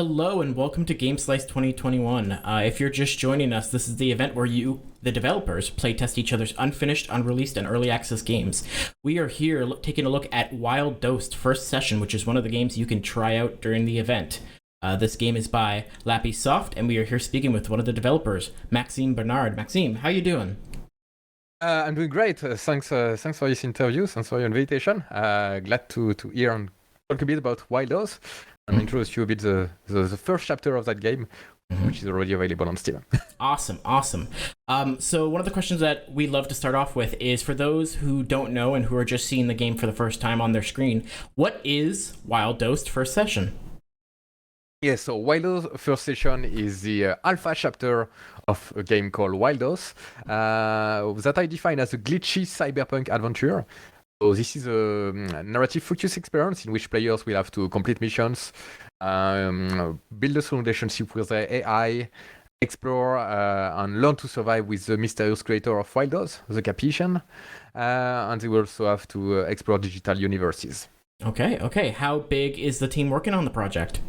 Hello and welcome to GameSlice 2021. If you're just joining us, this is the event where you, the developers, playtest each other's unfinished, unreleased, and early access games. We are here taking a look at Wild Dosed First Session, which is one of the games you can try out during the event. This game is by Lappisoft, and we are here speaking with one of the developers, Maxime Bernard. Maxime, how you doing? I'm doing great. Thanks for this interview. Thanks for your invitation. Glad to hear and talk a bit about Wild Dose and introduce you a bit the first chapter of that game, which is already available on Steam. Awesome. So one of the questions that we love to start off with is for those who don't know and who are just seeing the game for the first time on their screen, what is Wild Dosed First Session? Yeah, so Wild Dose First Session is the alpha chapter of a game called Wild Dose that I define as a glitchy cyberpunk adventure. So this is a narrative-focused experience in which players will have to complete missions, build a relationship with the AI, explore and learn to survive with the mysterious creator of Wild Dose, the Capetian, and they will also have to explore digital universes. Okay. How big is the team working on the project?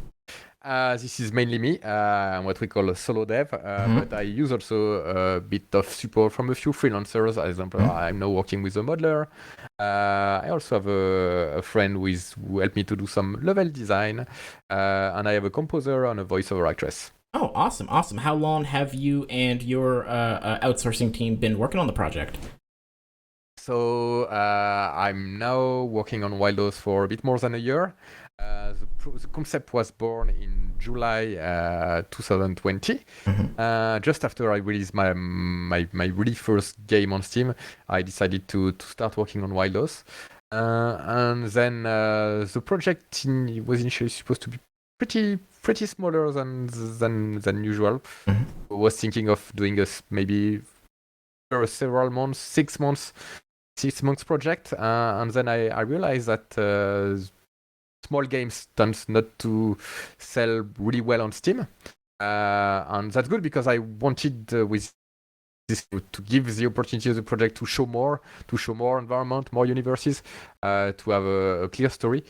This is mainly me, what we call a solo dev, but I use also a bit of support from a few freelancers. For example, I'm now working with a modeler. I also have a friend who helped me to do some level design, and I have a composer and a voiceover actress. Oh, awesome. How long have you and your outsourcing team been working on the project? So I'm now working on Wild Dose for a bit more than a year. The concept was born in July 2020, just after I released my really first game on Steam. I decided to start working on Wild Dose, and then the project was initially supposed to be pretty smaller than usual. I was thinking of doing maybe for several months, 6 months project, and then I realized that small games tend not to sell really well on Steam, and that's good because I wanted with this to give the opportunity of the project to show more environment, more universes, to have a clear story.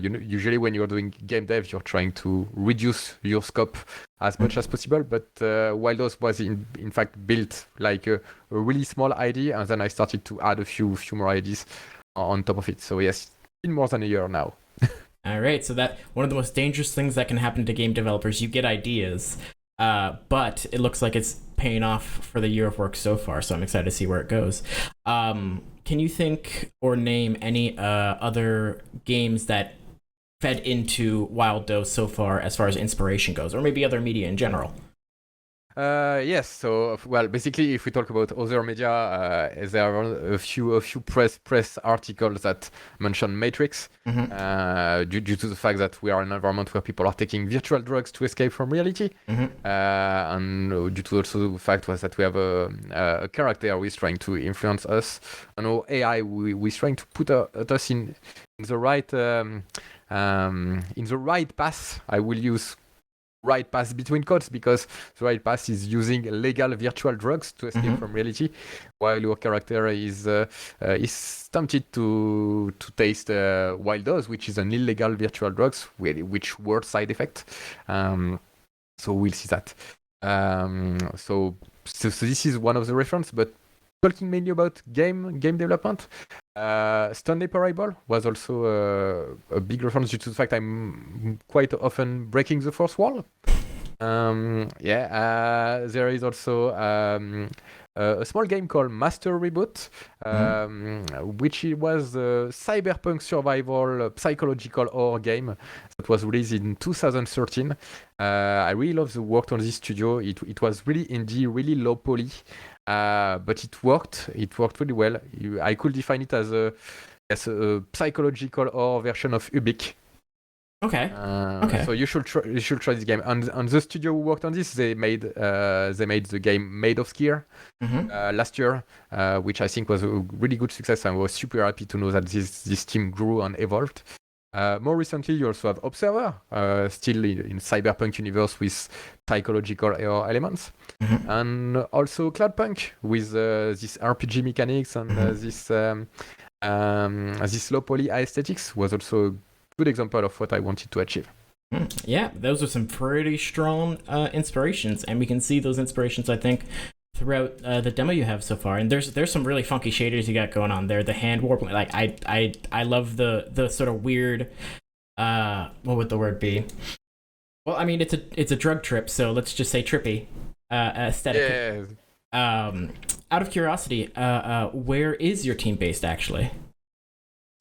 Usually when you're doing game dev, you're trying to reduce your scope as much as possible, but Wild Dose was in fact built like a really small idea, and then I started to add a few more ideas on top of it. So yes, it's been more than a year now. All right, so that one of the most dangerous things that can happen to game developers, you get ideas, but it looks like it's paying off for the year of work so far, so I'm excited to see where it goes. Can you think or name any other games that fed into Wild Dose so far as inspiration goes, or maybe other media in general? Yes. So, well, basically, if we talk about other media, there are a few press articles that mention Matrix, due to the fact that we are in an environment where people are taking virtual drugs to escape from reality, and due to also the fact was that we have a character who is trying to influence us, and our AI who is trying to put us in the right path. I will use right path between quotes because the right path is using legal virtual drugs to escape from reality, while your character is tempted to taste Wild Dose, which is an illegal virtual drugs which worse side effect. So we'll see that. So this is one of the reference, but talking mainly about game development. Stanley Parable was also a big reference due to the fact I'm quite often breaking the fourth wall. There is also a small game called Master Reboot, which was a cyberpunk survival psychological horror game that was released in 2013. I really love the work on this studio. It was really indie, really low poly. But it worked really well. I could define it as a psychological horror version of Ubik. Okay. So you should try this game. And the studio who worked on this, they made the game Made of Skier last year, which I think was a really good success. I was super happy to know that this team grew and evolved. More recently, you also have Observer, still in cyberpunk universe with psychological horror elements, and also Cloudpunk with this RPG mechanics and this low poly aesthetics was also a good example of what I wanted to achieve. Yeah, those are some pretty strong inspirations, and we can see those inspirations, I think, throughout the demo you have so far. And there's some really funky shaders you got going on there. The hand warbling, like I love the sort of weird. What would the word be? Well, I mean, it's a drug trip, so let's just say trippy aesthetic. Yeah. Out of curiosity, where is your team based actually?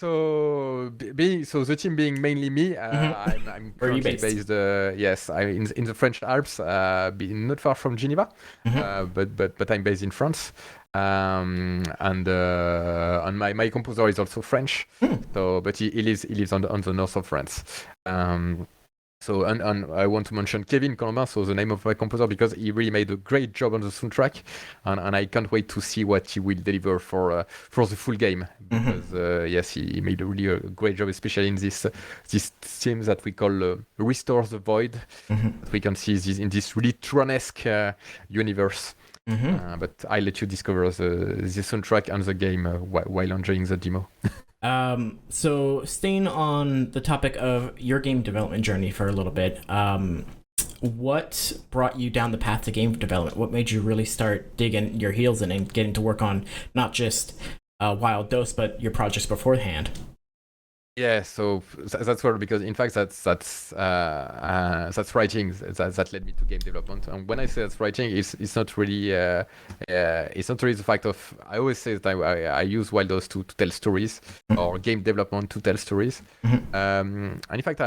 So, the team being mainly me, I'm Where are you currently based? based. Yes, I in the French Alps, not far from Geneva, but I'm based in France, and my composer is also French. So, but he lives on the north of France. So and I want to mention Kevin Colombin, so the name of my composer, because he really made a great job on the soundtrack, and I can't wait to see what he will deliver for the full game, because yes, he made a great job, especially in this theme that we call Restore the Void. That we can see this in this really Tron-esque universe. But I let you discover the soundtrack and the game while enjoying the demo. So staying on the topic of your game development journey for a little bit, what brought you down the path to game development? What made you really start digging your heels in and getting to work on not just Wild Dose, but your projects beforehand? Yeah, so that's where, because in fact that's writing that led me to game development. And when I say that's writing, it's not really the fact of, I always say that I use Wild Dose to tell stories, or game development to tell stories. And in fact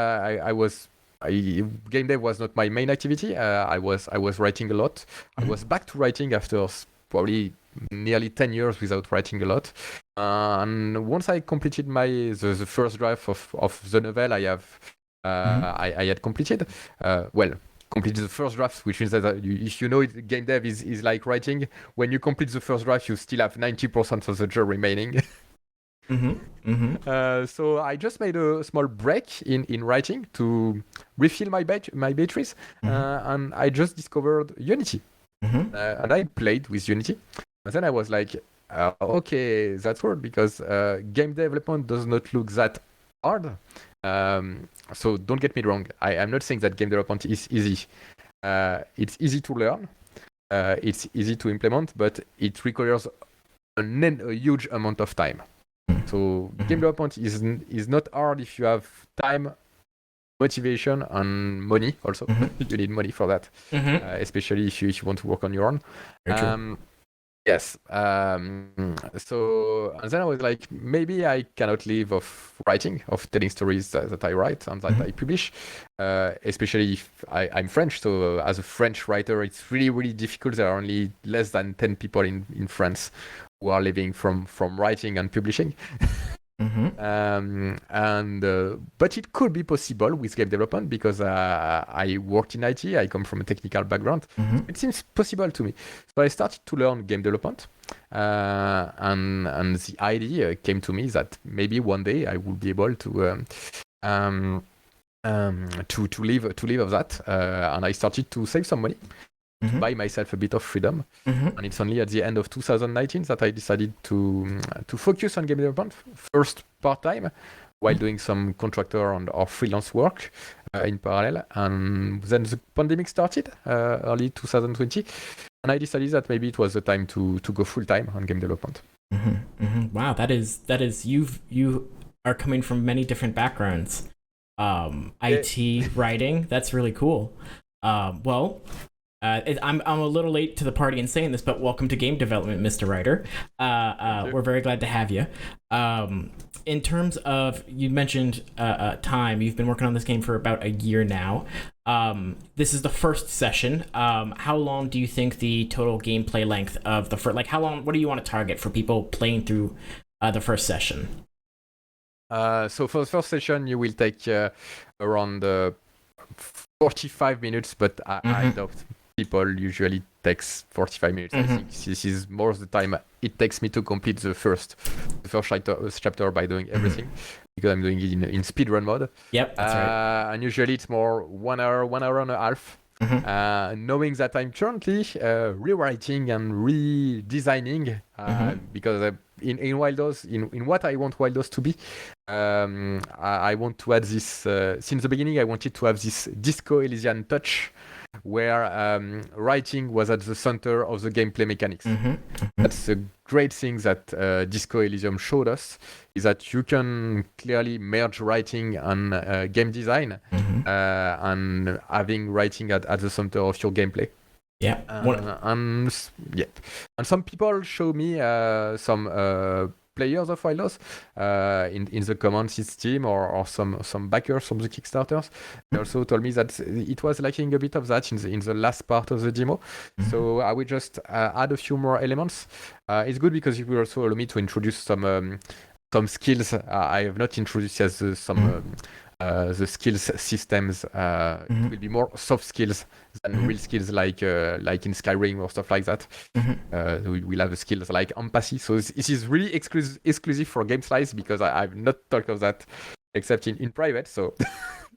game dev was not my main activity. I was writing a lot. I was back to writing after probably nearly 10 years without writing a lot. And once I completed the first draft of the novel I had completed, completed the first draft, which means that if you know it, game dev is like writing. When you complete the first draft, you still have 90% of the job remaining. So I just made a small break in writing to refill my batteries, and I just discovered Unity. And I played with Unity. And then I was like, okay, that's weird, because game development does not look that hard. So don't get me wrong. I'm not saying that game development is easy. It's easy to learn. It's easy to implement, but it requires a huge amount of time. So game development is not hard if you have time, motivation, and money also. You need money for that, especially if you want to work on your own. Yes. So, and then I was like, maybe I cannot live of writing, of telling stories that I write and that I publish, especially if I'm French. So as a French writer, it's really, really difficult. There are only less than 10 people in France who are living from writing and publishing. But it could be possible with game development, because I worked in IT. I come from a technical background. It seems possible to me. So I started to learn game development, and the idea came to me that maybe one day I would be able to live of that. And I started to save some money, to buy myself a bit of freedom. And it's only at the end of 2019 that I decided to focus on game development, first part-time, while doing some contractor or freelance work in parallel. And then the pandemic started early 2020, and I decided that maybe it was the time to go full-time on game development. Wow, that is you are coming from many different backgrounds. IT, writing, that's really cool. I'm a little late to the party in saying this, but welcome to game development, Mr. Writer. We're very glad to have you. In terms of, you mentioned time, you've been working on this game for about a year now. This is the first session. How long do you think the total gameplay length of the first, like how long, what do you want to target for people playing through the first session? So for the first session, you will take around 45 minutes, but I doubt people usually takes 45 minutes. I think this is more the time it takes me to complete the first chapter by doing everything, because I'm doing it in speedrun mode. Yep, that's right. And usually it's more 1 hour and a half. Knowing that I'm currently rewriting and redesigning because in Wildos, in what I want Wildos to be, I want to add this. Since the beginning, I wanted to have this Disco Elysian touch, where writing was at the center of the gameplay mechanics. That's a great thing that Disco Elysium showed us, is that you can clearly merge writing and game design, and having writing at the center of your gameplay. Yeah. And some people show me some players of Wildos in the command system or some backers from the Kickstarters. They also told me that it was lacking a bit of that in the last part of the demo. So I will just add a few more elements. It's good because it will also allow me to introduce some skills I have not introduced yet. The skills systems it will be more soft skills than real skills like in Skyrim or stuff like that. We'll have skills like empathy. So this is really exclusive for Game Slice, because I've not talked of that except in private. So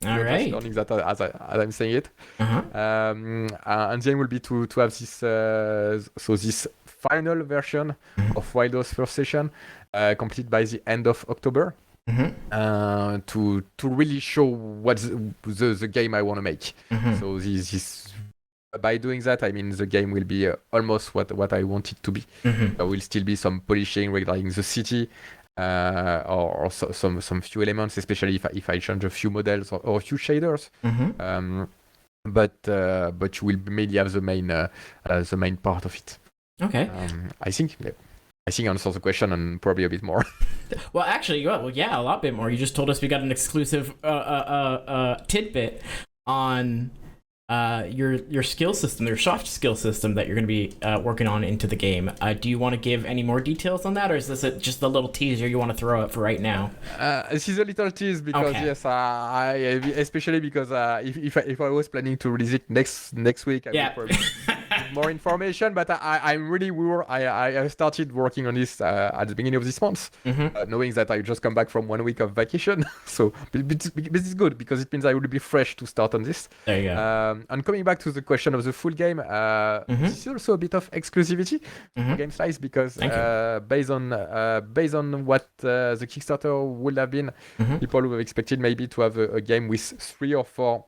all right, learning that as I'm saying it. And then will be to have this this final version of Wildos first session completed by the end of October. To really show what's the game I want to make. So this by doing that, I mean the game will be almost what I want it to be. There will still be some polishing regarding the city, or some few elements, especially if I change a few models or a few shaders. But you will mainly have the main part of it. Okay. I think answers the question and probably a bit more. Well, actually, yeah, a lot bit more. You just told us we got an exclusive tidbit on your skill system, your soft skill system that you're going to be working on into the game. Do you want to give any more details on that, or is this just a little teaser you want to throw out for right now? This is a little tease because yes, I especially because if I was planning to release it next week, I would probably more information. But I started working on this at the beginning of this month, knowing that I just come back from 1 week of vacation. So but it's good because it means I will be fresh to start on this. There you go. And coming back to the question of the full game, this is also a bit of exclusivity for Game Slice, because based on what the Kickstarter would have been, people would have expected maybe to have a game with 3 or 4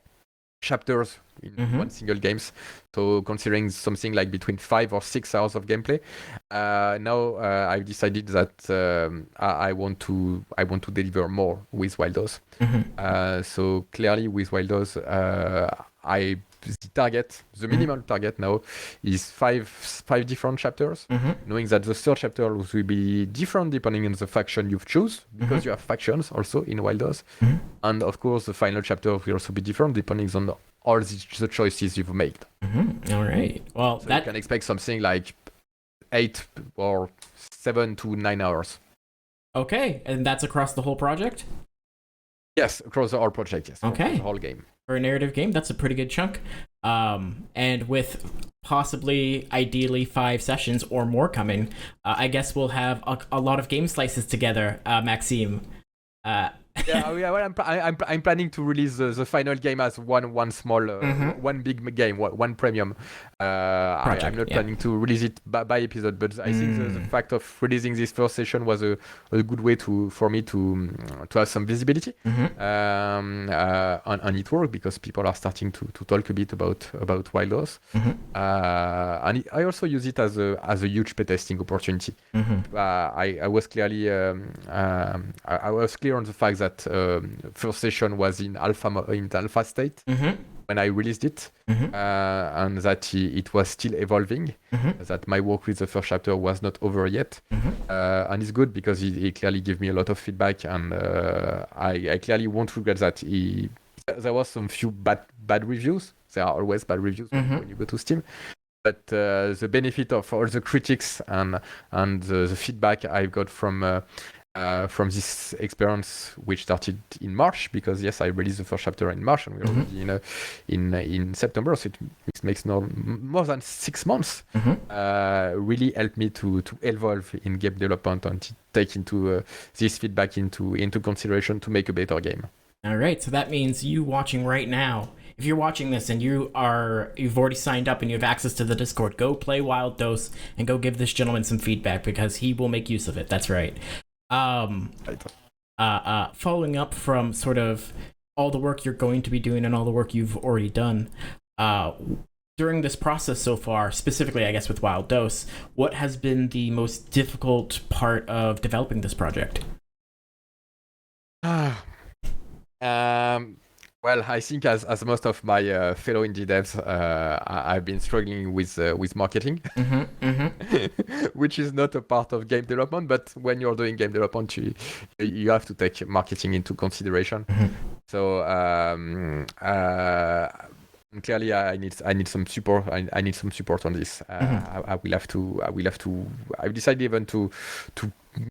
chapters in one single games. So considering something like between 5 or 6 hours of gameplay, now I've decided that I want to deliver more with Wildos. So clearly with Wildos, the minimal target now is 5 different chapters, knowing that the third chapter will be different depending on the faction you've choose, because you have factions also in Wildos. And of course the final chapter will also be different depending on all the choices you've made. All right. Well, so you can expect something like 8 or 7 to 9 hours. Okay, and that's across the whole project? Yes, across the whole project, yes. Okay. The whole game. For a narrative game, that's a pretty good chunk. And with possibly, ideally, 5 sessions or more coming, I guess we'll have a lot of game slices together, Maxime. Well, I'm planning to release the final game as one small, one big game, one premium. I'm not planning to release it by episode, but I think the fact of releasing this first session was a good way for me to have some visibility. And it worked because people are starting to talk a bit about Wildos. And I also use it as a huge playtesting opportunity. I was clearly I was clear on the fact that first session was in alpha state when I released it, and that it was still evolving, that my work with the first chapter was not over yet. And it's good because it clearly gave me a lot of feedback, and I clearly won't regret that. There was some few bad reviews. There are always bad reviews when you go to Steam. But the benefit of all the critics and the feedback I've got from this experience, which started in March, because yes, I released the first chapter in March, and we're already in September, so it makes more than 6 months. Really helped me to evolve in game development and to take into this feedback into consideration to make a better game. All right, so that means you watching right now if you're watching this and you've already signed up and you have access to the Discord, go play Wild Dose and go give this gentleman some feedback because he will make use of it. That's right. Following up from sort of all the work you're going to be doing and all the work you've already done, during this process so far, specifically, I guess, with Wild Dose, what has been the most difficult part of developing this project? Well, I think as most of my fellow indie devs, I've been struggling with marketing, which is not a part of game development. But when you're doing game development, you have to take marketing into consideration. So clearly, I need some support. I need some support on this. I will have to. I've decided even to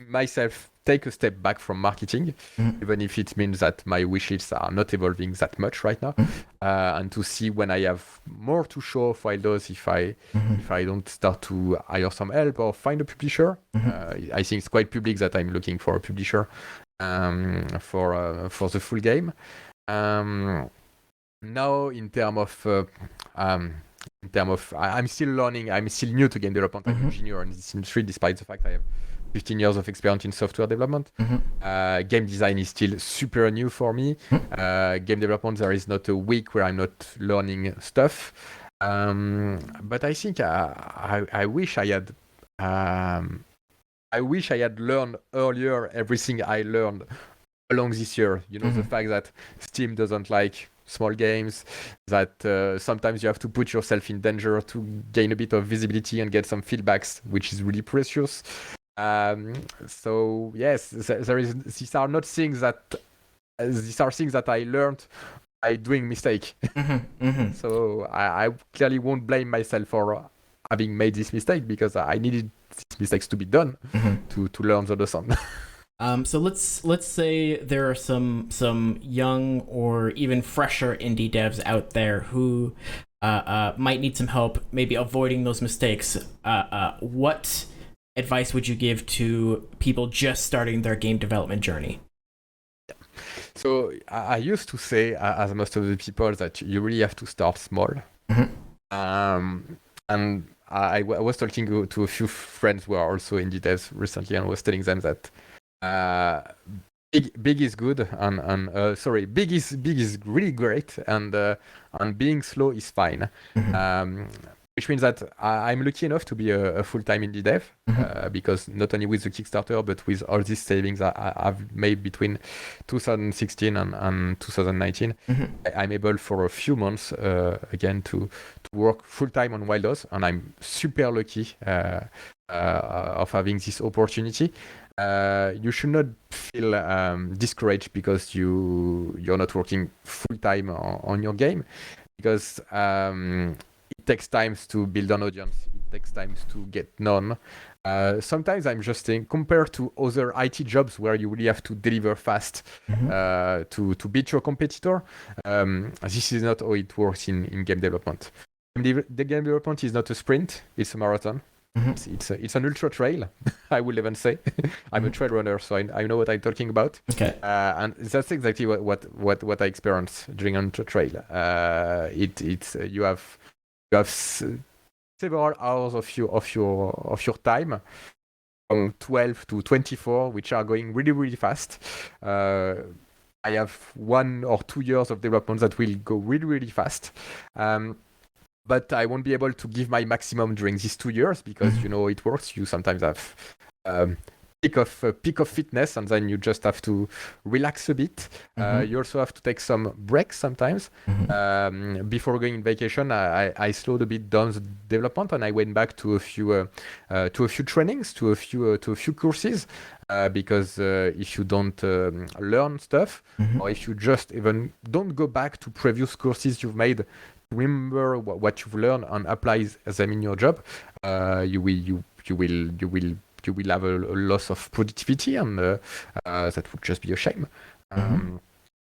myself take a step back from marketing, even if it means that my wishes are not evolving that much right now, and to see when I have more to show for those if I don't start to hire some help or find a publisher. I think it's quite public that I'm looking for a publisher for the full game. Now in terms of I'm still learning. I'm still new to game development. I'm a junior in this industry, despite the fact I have 15 years of experience in software development. Game design is still super new for me. Game development, there is not a week where I'm not learning stuff. But I think I wish I had learned earlier everything I learned along this year. The fact that Steam doesn't like small games, that sometimes you have to put yourself in danger to gain a bit of visibility and get some feedbacks, which is really precious. So yes, these are things that I learned by doing mistake. So I clearly won't blame myself for having made this mistake, because I needed these mistakes to be done to learn the lesson. So let's say there are some young or even fresher indie devs out there who might need some help, maybe avoiding those mistakes. What advice would you give to people just starting their game development journey? So I used to say, as most of the people, that you really have to start small. And I was talking to a few friends who are also indie devs recently, and was telling them that big is good, and big is really great, and being slow is fine. Which means that I'm lucky enough to be a full-time indie dev, because not only with the Kickstarter, but with all these savings I've made between 2016 and 2019, I'm able for a few months again to work full-time on Wild Dose, and I'm super lucky of having this opportunity. You should not feel discouraged because you're not working full-time on your game, because it takes time to build an audience. It takes time to get known. Sometimes I'm just saying, compared to other IT jobs where you really have to deliver fast to beat your competitor, this is not how it works in game development. The game development is not a sprint, it's a marathon. It's an ultra trail, I will even say. I'm a trail runner, so I know what I'm talking about. Okay. And that's exactly what I experienced during an ultra trail. You have several hours of your time, from 12 to 24, which are going really, really fast. I have 1 or 2 years of development that will go really, really fast. But I won't be able to give my maximum during these 2 years, because it works. You sometimes have peak of fitness, and then you just have to relax a bit. You also have to take some breaks sometimes. Before going on vacation, I slowed a bit down the development, and I went back to a few trainings, to a few courses, because if you don't learn stuff, or if you just even don't go back to previous courses you've made, remember what you've learned and apply them in your job, you will have a loss of productivity, and that would just be a shame.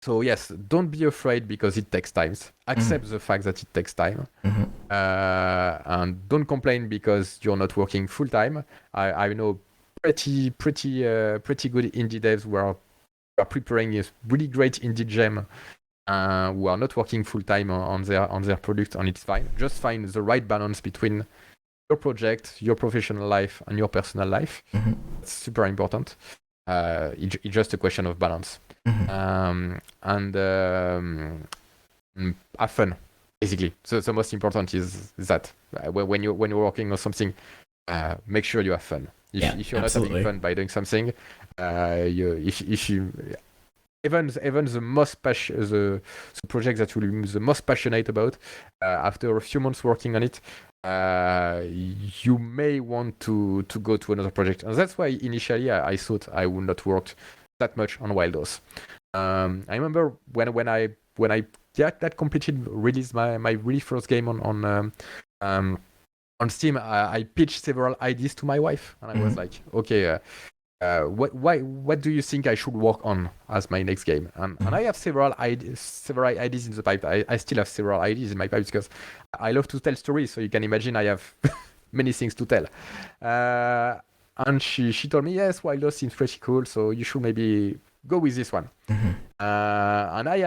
So yes, don't be afraid, because it takes time. Accept the fact that it takes time, and don't complain because you're not working full time. I know pretty good indie devs who are preparing a really great indie gem who are not working full time on their product, and it's fine. Just find the right balance between your project, your professional life, and your personal life. It's super important. It's just a question of balance. And have fun, basically. So the most important is that when you're working on something, make sure you have fun. If you're not having fun by doing something, if you even the most the project that you're the most passionate about, after a few months working on it, you may want to go to another project. And that's why initially I thought I would not work that much on Wildos. I remember when I that completed released my really first game on Steam, I pitched several ideas to my wife, and I was like, okay, what do you think I should work on as my next game? And I have several ideas in the pipe. I still have several ideas in my pipe because I love to tell stories. So you can imagine I have many things to tell. And she told me, yes, Wildos seems pretty cool, so you should maybe go with this one. And I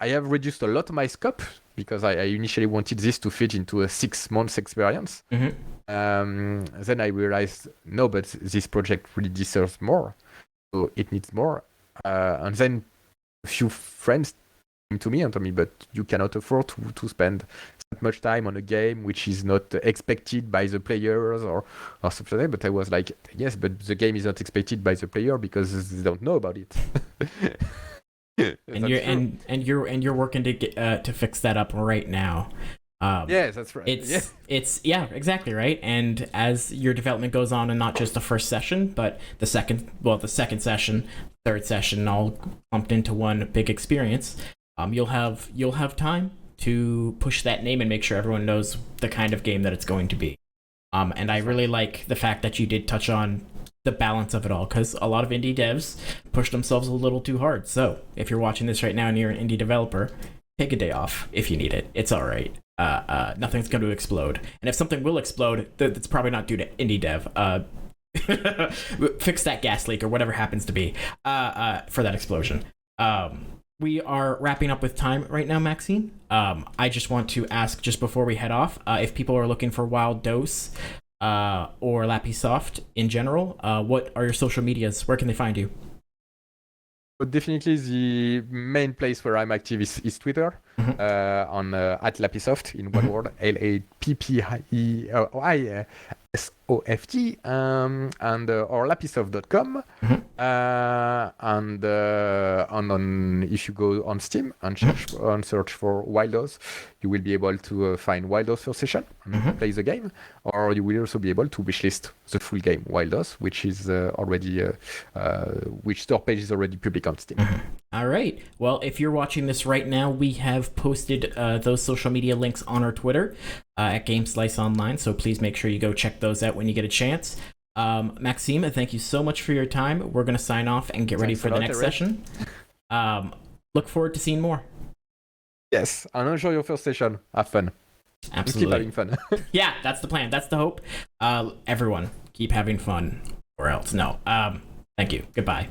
have reduced a lot my scope because I initially wanted this to fit into a 6 months experience. Then I realized, no, but this project really deserves more, so it needs more. And then a few friends came to me and told me, but you cannot afford to spend that much time on a game which is not expected by the players or something like that. But I was like, yes, but the game is not expected by the player because they don't know about it. And you're working to get to fix that up right now. Yes, that's right. It's exactly right. And as your development goes on, and not just the first session, but the second session, third session, all lumped into one big experience, you'll have time to push that name and make sure everyone knows the kind of game that it's going to be. And I really like the fact that you did touch on the balance of it all, because a lot of indie devs push themselves a little too hard. So if you're watching this right now and you're an indie developer, take a day off if you need it. It's all right. Nothing's going to explode. And if something will explode, that's probably not due to indie dev. Fix that gas leak or whatever happens to be for that explosion. We are wrapping up with time right now, Maxine. I just want to ask, just before we head off, if people are looking for Wild Dose or Lappisoft in general, what are your social medias? Where can they find you? But definitely the main place where I'm active is Twitter, on at Lappisoft, in one word, LAPPISOFT, and or lappisoft.com, and on if you go on Steam and search for Wildos, you will be able to find Wildos First Session and play the game, or you will also be able to wishlist the full game Wildos, which is already which store page is already public on Steam. All right. Well, if you're watching this right now, we have posted those social media links on our Twitter at GameSlice Online, so please make sure you go check those out when you get a chance. Maxime, thank you so much for your time. We're going to sign off and get ready for the next session. Look forward to seeing more. Yes, and enjoy your first session. Have fun. Absolutely. And keep having fun. Yeah, that's the plan. That's the hope. Everyone, keep having fun, or else no. Thank you. Goodbye.